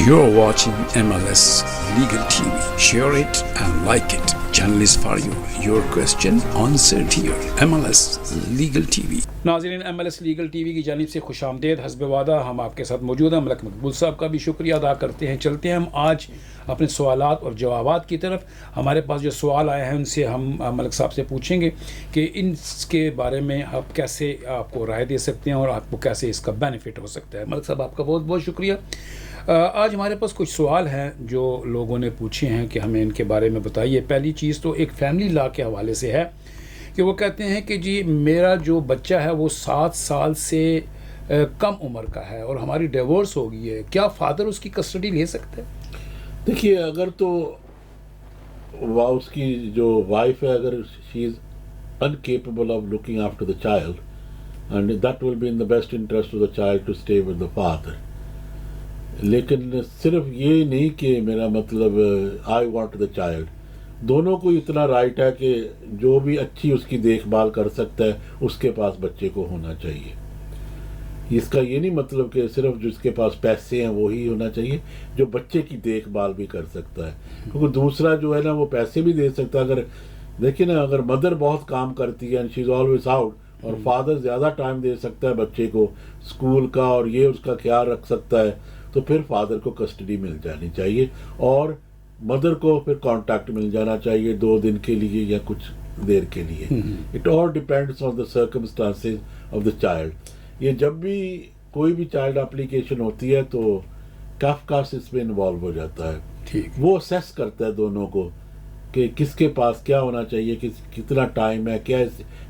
You're watching MLS Legal TV. Share it and like it. Channel is for you. Your question answered here. MLS Legal TV. ناظرین MLS legal T V کی جانب سے خوش آمدید. حسب وعدہ ہم آپ کے ساتھ موجود ہیں. ملک مقبول صاحب کا بھی شکریہ ادا کرتے ہیں. چلتے ہیں ہم آج اپنے سوالات اور جوابات کی طرف. ہمارے پاس جو سوال آئے ہیں ان سے ہم ملک صاحب سے پوچھیں گے کہ ان کے بارے میں آپ کیسے آپ کو رائے دے سکتے ہیں اور آپ کو کیسے اس کا بینیفٹ ہو سکتا ہے. ملک صاحب آپ کا بہت بہت شکریہ. آج ہمارے پاس کچھ سوال ہیں جو لوگوں نے پوچھے ہیں کہ ہمیں ان کے بارے میں بتائیے. پہلی چیز تو ایک فیملی لا کے حوالے سے ہے کہ وہ کہتے ہیں کہ جی میرا جو بچہ ہے وہ 7 سال سے کم عمر کا ہے اور ہماری ڈیورس ہو گئی ہے, کیا فادر اس کی کسٹڈی لے سکتے ہیں؟ دیکھیے, اگر تو اس کی جو وائف ہے, اگر she is incapable of looking after the child and that will be in the best interest of the child to stay with the father. لیکن صرف یہ نہیں کہ میرا مطلب آئی وانٹ دا چائلڈ. دونوں کو اتنا رائٹ ہے کہ جو بھی اچھی اس کی دیکھ بھال کر سکتا ہے اس کے پاس بچے کو ہونا چاہیے. اس کا یہ نہیں مطلب کہ صرف جس کے پاس پیسے ہیں وہی ہونا چاہیے جو بچے کی دیکھ بھال بھی کر سکتا ہے. کیونکہ دوسرا جو ہے نا وہ پیسے بھی دے سکتا ہے. اگر دیکھیں نا, اگر مدر بہت کام کرتی ہے and she is always out اور فادر زیادہ ٹائم دے سکتا ہے بچے کو اسکول کا اور یہ اس کا خیال رکھ سکتا ہے, تو پھر فادر کو کسٹڈی مل جانی چاہیے اور مدر کو پھر کانٹیکٹ مل جانا چاہیے 2 دن کے لیے یا کچھ دیر کے لیے. It all depends on the circumstances of the child. یہ جب بھی کوئی بھی چائلڈ اپلیکیشن ہوتی ہے تو کافکاس اس میں انوالو ہو جاتا ہے. وہ اسیس کرتا ہے دونوں کو کہ کس کے پاس کیا ہونا چاہیے, کتنا ٹائم ہے, کیا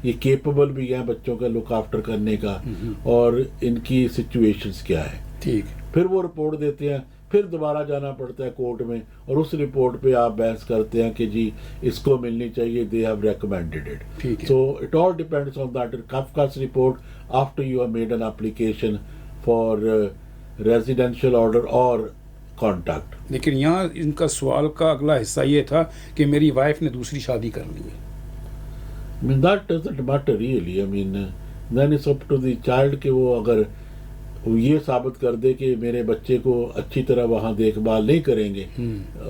یہ کیپیبل بھی ہیں بچوں کا لک آفٹر کرنے کا, اور ان کی سچویشنز کیا ہے. پھر وہ رپورٹ دیتے ہیں, پھر دوبارہ جانا پڑتا ہے کورٹ میں اور اس رپورٹ پہ آپ بحث کرتے ہیں کہ جی اس کو ملنی چاہیے, they have recommended it. So it all depends on that CAFCASS report after you have made an application for residential order اور کانٹیکٹ. لیکن یہاں ان کا سوال کا اگلا حصہ یہ تھا کہ میری وائف نے دوسری شادی کر لی ہے. I mean that doesn't matter really. I mean then it's up to the child کہ وہ اگر یہ ثابت کر دے کہ میرے بچے کو اچھی طرح وہاں دیکھ بھال نہیں کریں گے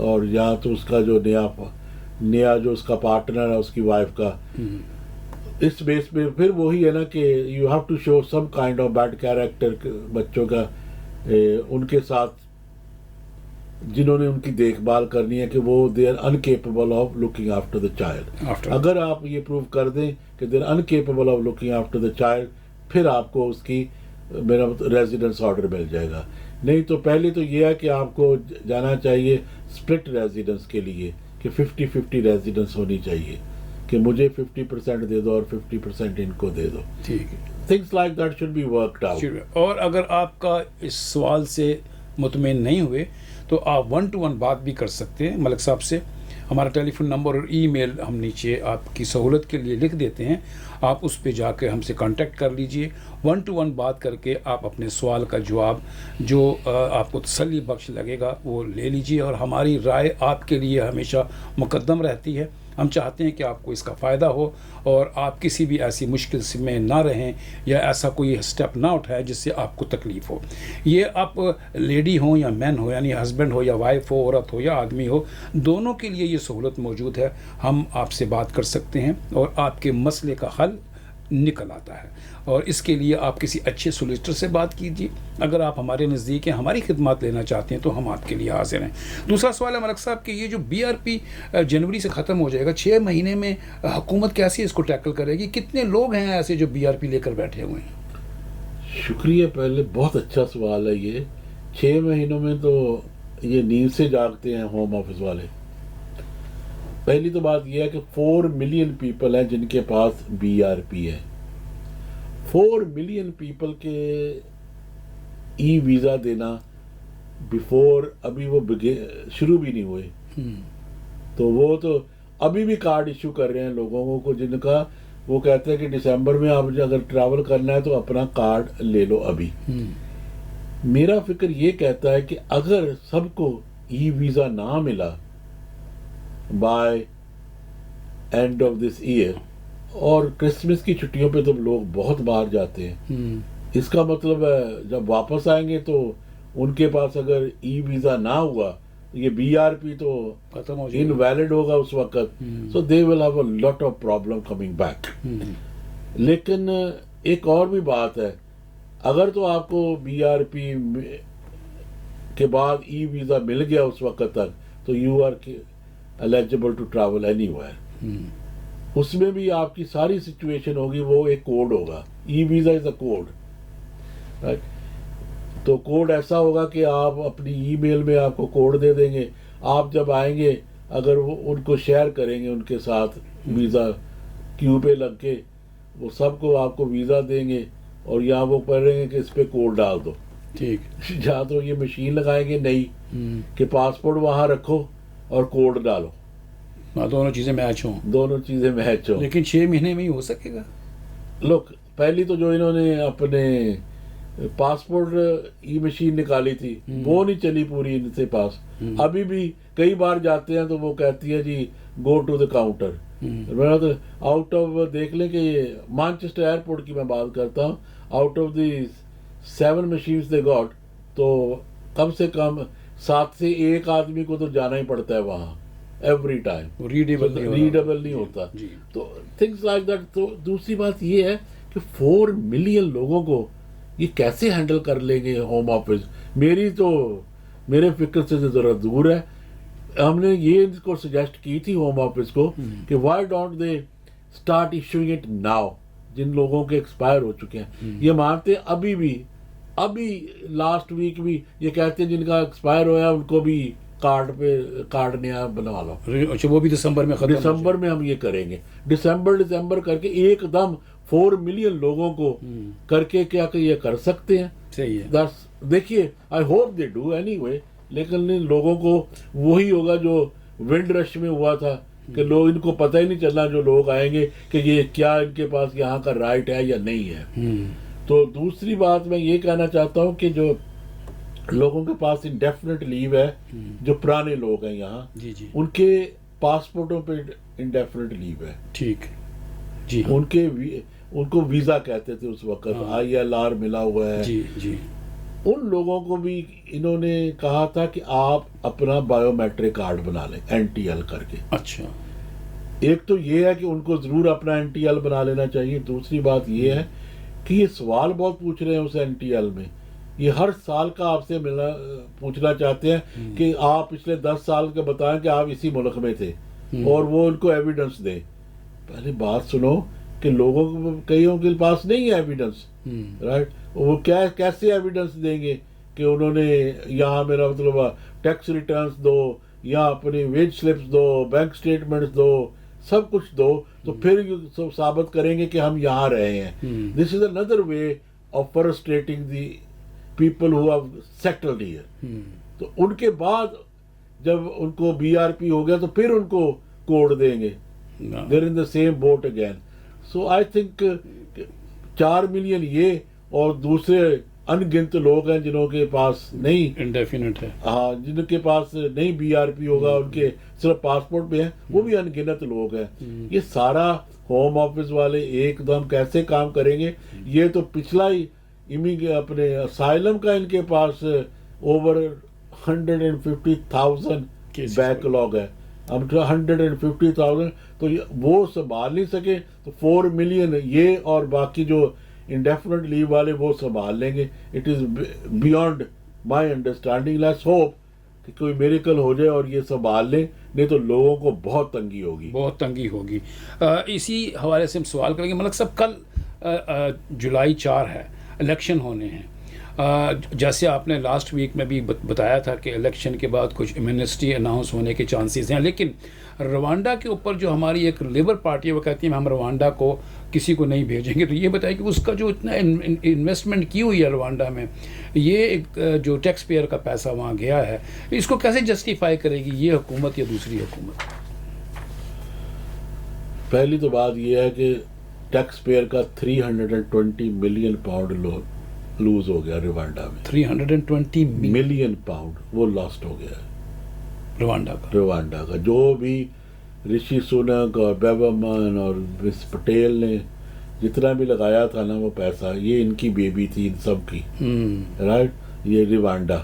اور یا تو اس کا جو نیا جو اس کا پارٹنر ہے اس کی وائف کا, اس بیس پہ پھر وہی ہے نا کہ you have to show some kind of bad character بچوں کا ان کے ساتھ جنہوں نے ان کی دیکھ بھال کرنی ہے کہ وہ they are incapable of looking after the child. اگر آپ یہ پروو کر دیں کہ they are incapable of looking after the child, پھر آپ کو اس کی میرا ریزیڈنس آرڈر مل جائے گا. نہیں تو پہلے تو یہ ہے کہ آپ کو جانا چاہیے سپلٹ ریزیڈنس کے لیے کہ 50-50 ریزیڈنس ہونی چاہیے کہ مجھے 50% دے دو اور 50% ان کو دے دو. Things like that should be worked out. اور اگر آپ کا اس سوال سے مطمئن نہیں ہوئے تو آپ 1-to-1 بات بھی کر سکتے ہیں ملک صاحب سے. ہمارا ٹیلی فون نمبر اور ای میل ہم نیچے آپ کی سہولت کے لیے لکھ دیتے ہیں, آپ اس پہ جا کے ہم سے کانٹیکٹ کر لیجئے. 1-to-1 بات کر کے آپ اپنے سوال کا جواب جو آپ کو تسلی بخش لگے گا وہ لے لیجئے, اور ہماری رائے آپ کے لیے ہمیشہ مقدم رہتی ہے. ہم چاہتے ہیں کہ آپ کو اس کا فائدہ ہو اور آپ کسی بھی ایسی مشکل میں نہ رہیں یا ایسا کوئی اسٹیپ نہ اٹھائیں جس سے آپ کو تکلیف ہو. یہ آپ لیڈی ہوں یا مین ہو, یعنی ہسبینڈ ہو یا وائف ہو, عورت ہو یا آدمی ہو, دونوں کے لیے یہ سہولت موجود ہے. ہم آپ سے بات کر سکتے ہیں اور آپ کے مسئلے کا حل نکل آتا ہے, اور اس کے لیے آپ کسی اچھے سولیسٹر سے بات کیجیے. اگر آپ ہمارے نزدیک ہیں, ہماری خدمات لینا چاہتے ہیں تو ہم آپ کے لیے حاضر ہیں. دوسرا سوال ہے ملک صاحب کہ یہ جو BRP جنوری سے ختم ہو جائے گا, 6 مہینے میں حکومت کیسے اس کو ٹیکل کرے گی؟ کتنے لوگ ہیں ایسے جو BRP لے کر بیٹھے ہوئے ہیں؟ شکریہ. پہلے بہت اچھا سوال ہے یہ. 6 مہینوں میں تو یہ نیند سے جاگتے ہیں ہوم آفس والے. پہلی تو بات یہ ہے کہ 4 ملین پیپل ہیں جن کے پاس BRP ہے. 4 ملین پیپل کے ای ویزا دینا بیفور ابھی وہ شروع بھی نہیں ہوئے, تو وہ تو ابھی بھی کارڈ ایشو کر رہے ہیں لوگوں کو جن کا وہ کہتے ہیں کہ دسمبر میں آپ اگر ٹریول کرنا ہے تو اپنا کارڈ لے لو ابھی. میرا فکر یہ کہتا ہے کہ اگر سب کو ای ویزا نہ ملا by end of this year, اور کرسمس کی چھٹیوں پہ تو لوگ بہت باہر جاتے ہیں, اس کا مطلب ہے جب واپس آئیں گے تو ان کے پاس اگر ای ویزا نہ ہوا یہ بی آر پی تو ختم ہو جائے انویلڈ ہوگا اس وقت. So they will have a lot of problem coming back. لیکن ایک اور بھی بات ہے, اگر تو آپ کو بی آر پی کے بعد ای ویزا مل گیا اس وقت تک تو you are eligible to travel anywhere. اس میں بھی آپ کی ساری سچویشن ہوگی, وہ ایک کوڈ ہوگا. ای ویزا از اے کوڈ, رائٹ. تو کوڈ ایسا ہوگا کہ آپ اپنی ای میل میں آپ کو کوڈ دے دیں گے. آپ جب آئیں گے اگر وہ ان کو شیئر کریں گے ان کے ساتھ ویزا کیو پہ لگ کے, وہ سب کو آپ کو ویزا دیں گے اور یہاں وہ پڑھیں گے کہ اس پہ کوڈ ڈال دو. ٹھیک. جہاں تو یہ مشین لگائیں گے نہیں کہ پاسپورٹ وہاں رکھو اور کوڈ ڈالو, دونوں چیزیں میچ ہوں. دونوں چیزیں میچ ہوں. لیکن 6 مہینے میں ہی ہو سکے گا. لوگ پہلی تو جو انہوں نے اپنے پاسپورٹ ای مشین نکالی تھی وہ نہیں چلی پوری ان سے پاس. ابھی بھی کئی بار جاتے ہیں تو وہ کہتی ہے جی go to the counter. Out of دیکھ لیں کہ مانچسٹر ایئرپورٹ کی میں بات کرتا ہوں, out of the 7 machines they got, تو کم سے کم 7 سے 1 آدمی کو تو جانا ہی پڑتا ہے وہاں ایوری ٹائم. ریڈیبل نہیں ہوتا. تو تھنگس لائک دیٹ. تو دوسری بات یہ ہے کہ 4 ملین لوگوں کو یہ کیسے ہینڈل کر لیں گے ہوم آفس. میرے فکر سے ذرا دور ہے. ہم نے یہ ان کو سجیسٹ کی تھی ہوم آفس کو کہ why don't they start issuing it now, جن لوگوں کے ایکسپائر ہو چکے ہیں. یہ مانتے ہیں ابھی لاسٹ ویک بھی یہ کہتے ہیں جن کا ایکسپائر ہوا ان کو بھی کارڈ نیا بنوا لو. اچھا, وہ بھی دسمبر میں ختم. دسمبر میں ہم یہ کریں گے. دسمبر کر کے ایک دم 4 ملین لوگوں کو کر کے کیا کہ یہ کر سکتے ہیں. صحیح ہے. دیکھیے I hope they do any way. لیکن لوگوں کو وہی ہوگا جو ونڈ رش میں ہوا تھا کہ لوگ ان کو پتہ ہی نہیں چلنا جو لوگ آئیں گے کہ یہ کیا ان کے پاس یہاں کا رائٹ ہے یا نہیں ہے. تو دوسری بات میں یہ کہنا چاہتا ہوں کہ جو لوگوں کے پاس انڈیفینٹ لیو ہے, جو پرانے لوگ ہیں یہاں, ان کے پاسپورٹوں پہ انڈیفینٹ لیو ہے. ٹھیک جی. ان کو ویزا کہتے تھے اس وقت, ILR ملا ہوا ہے. جی جی. ان لوگوں کو بھی انہوں نے کہا تھا کہ آپ اپنا بایو میٹرک کارڈ بنا لیں NTL کر کے. اچھا. ایک تو یہ ہے کہ ان کو ضرور اپنا NTL بنا لینا چاہیے. دوسری بات یہ ہے کہ یہ سوال بہت پوچھ رہے ہیں اس NTL میں. یہ ہر سال کا آپ سے پوچھنا چاہتے ہیں کہ آپ پچھلے 10 سال کے بتائیں کہ آپ اسی ملک میں تھے, اور وہ ان کو ایویڈنس دیں. پہلے بات سنو کہ لوگوں کو کئیوں کے پاس نہیں ہے ایویڈنس, رائٹ. وہ کیسے ایویڈنس دیں گے کہ انہوں نے یہاں میرا مطلب ٹیکس ریٹرنس دو یا اپنی ویج سلپس دو, بینک سٹیٹمنٹس دو, سب کچھ دو, تو پھر ثابت کریں گے کہ ہم یہاں رہے ہیں. This is another way of frustrating the people who have settled here. تو ان کے بعد جب ان کو BRP ہو گیا تو پھر ان کو کوڈ دیں گے. There in the same boat again. So I think 4 million یہ اور دوسرے ان گنت لوگ ہیں جنہوں کے پاس نہیں انڈیفینٹ ہے, ہاں, جن کے پاس نہیں BRP ہوگا, ان کے صرف پاسپورٹ پہ ہیں, وہ بھی ان گنت لوگ ہیں. یہ سارا ہوم آفس والے ایک دم کیسے کام کریں گے. یہ تو پچھلا ہی اپنے اسائلم کا ان کے پاس اوور 150,000 بیک لاگ ہے. اب 150,000 تو وہ سنبھال نہیں سکے, تو 4 ملین یہ اور باقی جو انڈیفینٹ لیو والے وہ سنبھال لیں گے. It is beyond my understanding. Let's hope کہ کوئی میریکل ہو جائے اور یہ سنبھال لیں, نہیں تو لوگوں کو بہت تنگی ہوگی. اسی حوالے سے ہم سوال کریں گے. ملک صاحب, کل جولائی 4 ہے, الیکشن ہونے ہیں. جیسے آپ نے لاسٹ ویک میں بھی بتایا تھا کہ الیکشن کے بعد کچھ ایمنسٹی اناؤنس ہونے کے چانسز ہیں, لیکن روانڈا کے اوپر جو ہماری ایک لیبر پارٹی ہے وہ کہتی ہے ہم روانڈا کو کسی کو نہیں بھیجیں گے. تو یہ بتائیں کہ اس کا جو اتنا انویسٹمنٹ کی ہوئی ہے روانڈا میں, یہ ایک جو ٹیکس پیئر کا پیسہ وہاں گیا ہے, اس کو کیسے جسٹیفائی کرے گی یہ حکومت یا دوسری حکومت؟ پہلی تو بات یہ ہے کہ ٹیکس پیئر کا 320 ملین پاؤنڈ لوز ہو گیا روانڈا میں. 320 ملین پاؤنڈ وہ لاسٹ ہو گیا ہے روانڈا کا. جو بھی رشی سونک اور بیبرمن اور مس پٹیل نے جتنا بھی لگایا تھا نا وہ پیسہ, یہ ان کی بیبی تھی ان سب کی, رائٹ. یہ روانڈا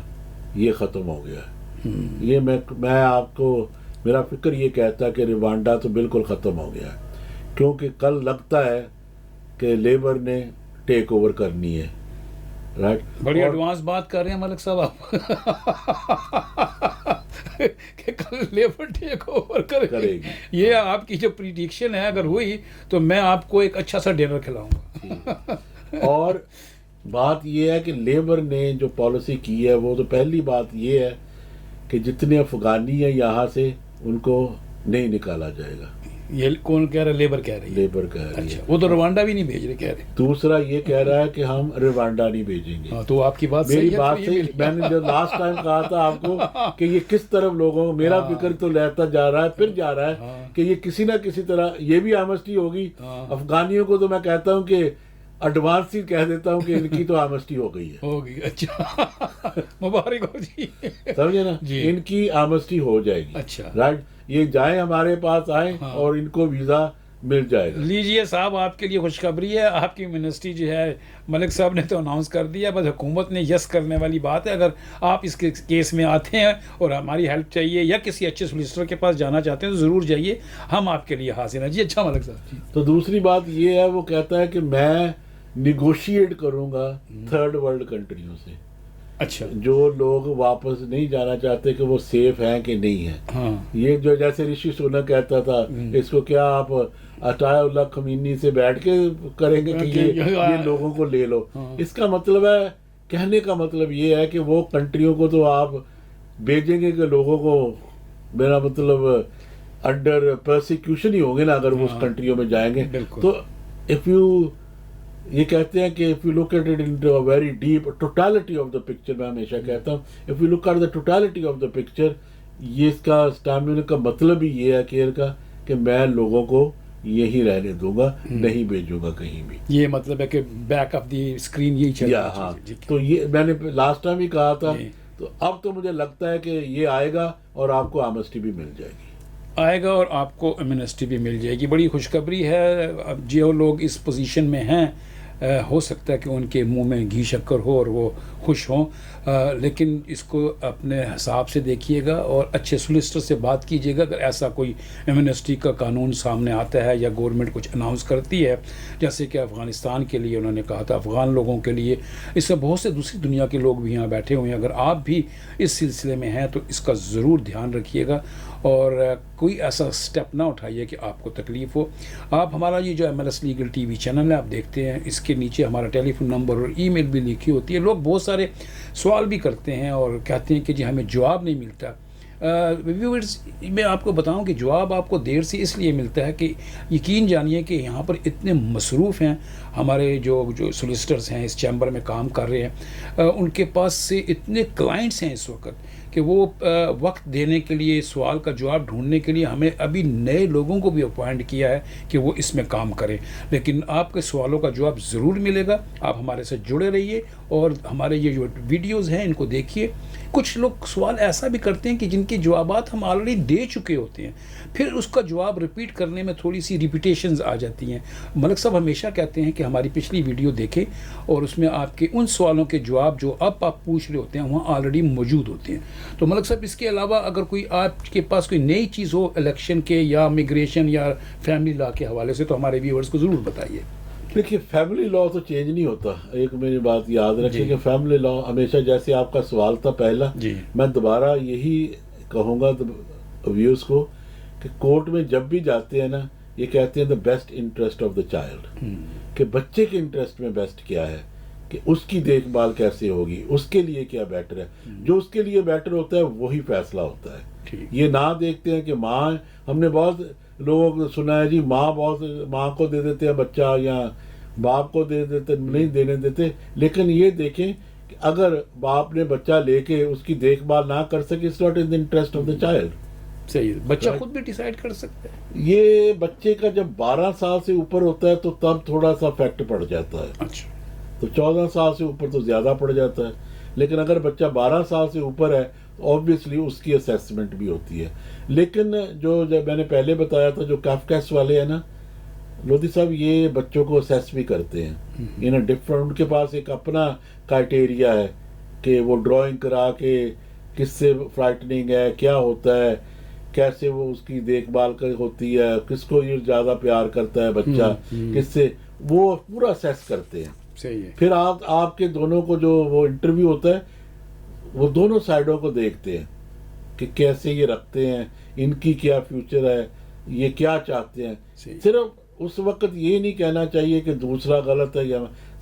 یہ ختم ہو گیا ہے. یہ میں آپ کو میرا فکر یہ کہتا ہے کہ روانڈا تو بالکل ختم ہو گیا ہے, کیونکہ کل لگتا ہے کہ لیبر نے ٹیک اوور کرنی ہے. رائٹ, بڑی ایڈوانس بات کر رہے ہیں ملک صاحب آپ کہ کل لیبر ٹیک اوور کرے گی. یہ آپ کی جو پریڈکشن ہے اگر ہوئی تو میں آپ کو ایک اچھا سا ڈنر کھلاؤں گا. اور بات یہ ہے کہ لیبر نے جو پالیسی کی ہے وہ تو پہلی بات یہ ہے کہ جتنے افغانی ہیں یہاں سے ان کو نہیں نکالا جائے گا. یہ کون کہہ رہا ہے؟ لیبر کہہ رہی ہے. لیبر کہہ رہی ہے. اچھا, وہ تو روانڈا بھی نہیں بھیج رہے کہہ رہے. دوسرا یہ کہہ رہا ہے کہ ہم روانڈا نہیں بھیجیں گے. تو آپ کی بات میری صحیح ہے. بات صحیح, میں نے جو لاسٹ ٹائم کہا تھا آپ کو کہ یہ کس طرف لوگوں کو, میرا فکر تو لیتا جا رہا ہے پھر جا رہا ہے کہ یہ کسی نہ کسی طرح یہ بھی آمسٹی ہوگی. افغانیوں کو تو میں کہتا ہوں کہ ایڈوانس ہی کہہ دیتا ہوں کہ ان کی تو آمسٹی ہو گئی ہے. ہوگی. اچھا, مبارک ہو جی. سمجھے نا, جی. ان کی آمسٹی ہو جائے گی. اچھا, رائٹ, یہ جائیں ہمارے پاس آئیں اور ان کو ویزا مل جائے گا. لیجئے صاحب, آپ کے لیے خوشخبری ہے, آپ کی منسٹری جو ہے ملک صاحب نے تو اناؤنس کر دیا, بس حکومت نے یس کرنے والی بات ہے. اگر آپ اس کے کیس میں آتے ہیں اور ہماری ہیلپ چاہیے یا کسی اچھے سولیسٹر کے پاس جانا چاہتے ہیں تو ضرور جائیے, ہم آپ کے لیے حاضر ہیں. جی اچھا ملک صاحب. تو دوسری بات یہ ہے, وہ کہتا ہے کہ میں نیگوشیٹ کروں گا تھرڈ ورلڈ کنٹریوں سے. اچھا, جو لوگ واپس نہیں جانا چاہتے کہ وہ سیف ہیں کہ نہیں ہیں. یہ جو جیسے رشی سونک کہتا تھا, اس کو کیا آپ عطا اللہ خمینی سے بیٹھ کے کریں گے کہ یہ لوگوں کو لے لو. اس کا مطلب ہے, کہنے کا مطلب یہ ہے کہ وہ کنٹریوں کو تو آپ بھیجیں گے کہ لوگوں کو, میرا مطلب انڈر پرسیکیوشن ہی ہوں گے نا اگر وہ اس کنٹریوں میں جائیں گے. تو اف یو, یہ کہتے ہیں کہ if you look at it into a very deep totality of the picture, میں ہمیشہ کہتا ہوں if you look at the totality of the picture, یہ اس کا اسٹیمنا کا مطلب ہی یہ ہے کیئر کا کہ میں لوگوں کو یہی رہنے دوں گا, نہیں بھیجوں گا کہیں بھی. یہ مطلب ہے کہ بیک آف دی اسکرین یہی چل رہا ہے. ہاں, تو یہ میں نے لاسٹ ٹائم ہی کہا تھا. تو اب تو مجھے لگتا ہے کہ یہ آئے گا اور آپ کو آمسٹی بھی مل جائے گی. آئے گا اور آپ کو امنسٹی بھی مل جائے گی. بڑی خوشخبری ہے. اب جو لوگ اس پوزیشن میں ہیں ہو سکتا ہے کہ ان کے منہ میں گھی شکر ہو اور وہ خوش ہوں, لیکن اس کو اپنے حساب سے دیکھیے گا اور اچھے سولیسٹر سے بات کیجیے گا. اگر ایسا کوئی ایمنسٹی کا قانون سامنے آتا ہے یا گورنمنٹ کچھ اناؤنس کرتی ہے, جیسے کہ افغانستان کے لیے انہوں نے کہا تھا, افغان لوگوں کے لیے, اس سے بہت سے دوسری دنیا کے لوگ بھی یہاں بیٹھے ہوئے ہیں. اگر آپ بھی اس سلسلے میں ہیں تو اس کا ضرور دھیان رکھیے گا اور کوئی ایسا سٹیپ نہ اٹھائیے کہ آپ کو تکلیف ہو. آپ ہمارا یہ جو MLS legal T V channel ہے آپ دیکھتے ہیں, اس کے نیچے ہمارا ٹیلی فون نمبر اور ای میل بھی لکھی ہوتی ہے. لوگ بہت سارے سوال بھی کرتے ہیں اور کہتے ہیں کہ جی ہمیں جواب نہیں ملتا. ویورز, میں آپ کو بتاؤں کہ جواب آپ کو دیر سے اس لیے ملتا ہے کہ یقین جانیے کہ یہاں پر اتنے مصروف ہیں ہمارے جو سولیسٹرز ہیں اس چیمبر میں کام کر رہے ہیں, ان کے پاس سے اتنے کلائنٹس ہیں اس وقت کہ وہ وقت دینے کے لیے, سوال کا جواب ڈھونڈنے کے لیے ہمیں ابھی نئے لوگوں کو بھی اپوائنٹ کیا ہے کہ وہ اس میں کام کریں. لیکن آپ کے سوالوں کا جواب ضرور ملے گا. آپ ہمارے سے جڑے رہیے اور ہمارے یہ جو ویڈیوز ہیں ان کو دیکھیے. کچھ لوگ سوال ایسا بھی کرتے ہیں کہ جن کے جوابات ہم آلریڈی دے چکے ہوتے ہیں, پھر اس کا جواب ریپیٹ کرنے میں تھوڑی سی ریپیٹیشنز آ جاتی ہیں. ملک صاحب ہمیشہ کہتے ہیں کہ ہماری پچھلی ویڈیو دیکھیں اور اس میں آپ کے ان سوالوں کے جواب جو اب آپ پوچھ رہے ہوتے ہیں وہاں آلریڈی موجود ہوتے ہیں. تو ملک صاحب اس کے علاوہ اگر کوئی آپ کے پاس کوئی نئی چیز ہو الیکشن کے یا امیگریشن یا فیملی لا کے حوالے سے تو ہمارے ویورز کو ضرور بتائیے. دیکھیے, فیملی لا تو چینج نہیں ہوتا. ایک میری بات یاد رکھیں کہ فیملی لا ہمیشہ, جیسے آپ کا سوال تھا پہلا, میں دوبارہ یہی کہوں گا ویوز کو کہ کورٹ میں جب بھی جاتے ہیں نا, یہ کہتے ہیں دا best interest of the child, کہ بچے کے انٹرسٹ میں بیسٹ کیا ہے, کہ اس کی دیکھ بھال کیسے ہوگی, اس کے لیے کیا بیٹر ہے. جو اس کے لیے بیٹر ہوتا ہے وہی فیصلہ ہوتا ہے. یہ نہ دیکھتے ہیں کہ ماں, ہم نے بہت لوگوں کو سنا ہے جی ماں کو دے دیتے ہیں بچہ یا باپ کو دے دیتے, نہیں دینے دیتے. لیکن یہ دیکھیں کہ اگر باپ نے بچہ لے کے اس کی دیکھ بھال نہ کر سکے, it's not in the interest of the child. صحیح, بچہ خود بھی ڈیسائیڈ کر سکتا ہے. یہ بچے کا جب 12 سال سے اوپر ہوتا ہے تو تب تھوڑا سا افیکٹ پڑ جاتا ہے. اچھا, تو 14 سال سے اوپر تو زیادہ پڑ جاتا ہے. لیکن اگر بچہ 12 سال سے اوپر ہے obviously اس کی اسیسمنٹ بھی ہوتی ہے. لیکن جو میں نے پہلے بتایا تھا, جو کیفکیس والے ہیں نا لودھی صاحب, یہ بچوں کو اسیس بھی کرتے ہیں ان ڈفرنٹ, ان کے پاس ایک اپنا کرائٹیریا ہے کہ وہ ڈرائنگ کرا کے کس سے فرائٹنگ ہے، کیا ہوتا ہے، کیسے وہ اس کی دیکھ بھال ہوتی ہے، کس کو یہ زیادہ پیار کرتا ہے بچہ، کس سے، وہ پورا اسیس کرتے ہیں. صحیح ہے. پھر آپ کے دونوں کو جو وہ انٹرویو ہوتا ہے وہ دونوں سائڈوں کو دیکھتے ہیں کہ کیسے یہ رکھتے ہیں، ان کی کیا فیوچر ہے، یہ کیا چاہتے ہیں. صرف اس وقت یہ نہیں کہنا چاہیے کہ دوسرا غلط ہے، یا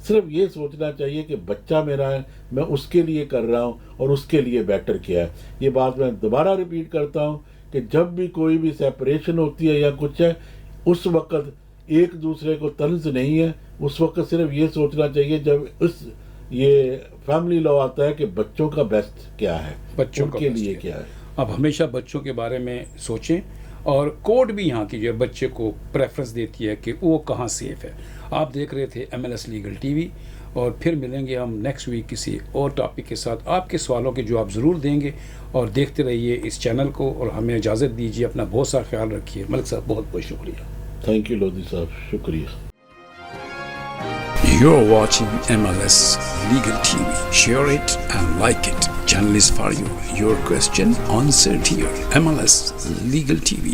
صرف یہ سوچنا چاہیے کہ بچہ میرا ہے، میں اس کے لیے کر رہا ہوں اور اس کے لیے بیٹر کیا ہے. یہ بات میں دوبارہ ریپیٹ کرتا ہوں کہ جب بھی کوئی بھی سیپریشن ہوتی ہے یا کچھ ہے، اس وقت ایک دوسرے کو طنز نہیں ہے. اس وقت صرف یہ سوچنا چاہیے جب یہ فیملی لا آتا ہے کہ بچوں کا بیسٹ کیا ہے، بچوں ان کا کے بیسٹ لیے کیا کیا ہے. اب ہمیشہ بچوں کے بارے میں سوچیں، اور کورٹ بھی یہاں کی جو ہے بچے کو پریفرنس دیتی ہے کہ وہ کہاں سیف ہے. آپ دیکھ رہے تھے MLS لیگل ٹی وی، اور پھر ملیں گے ہم نیکسٹ ویک کسی اور ٹاپک کے ساتھ. آپ کے سوالوں کے جواب ضرور دیں گے، اور دیکھتے رہیے اس چینل کو، اور ہمیں اجازت دیجیے. اپنا بہت سا خیال رکھیے. ملک صاحب بہت بہت شکریہ. تھینک یو لودھی صاحب، شکریہ. You're watching MLS Legal TV. Share it and like it. Channel is for you. Your question answered here. MLS Legal TV.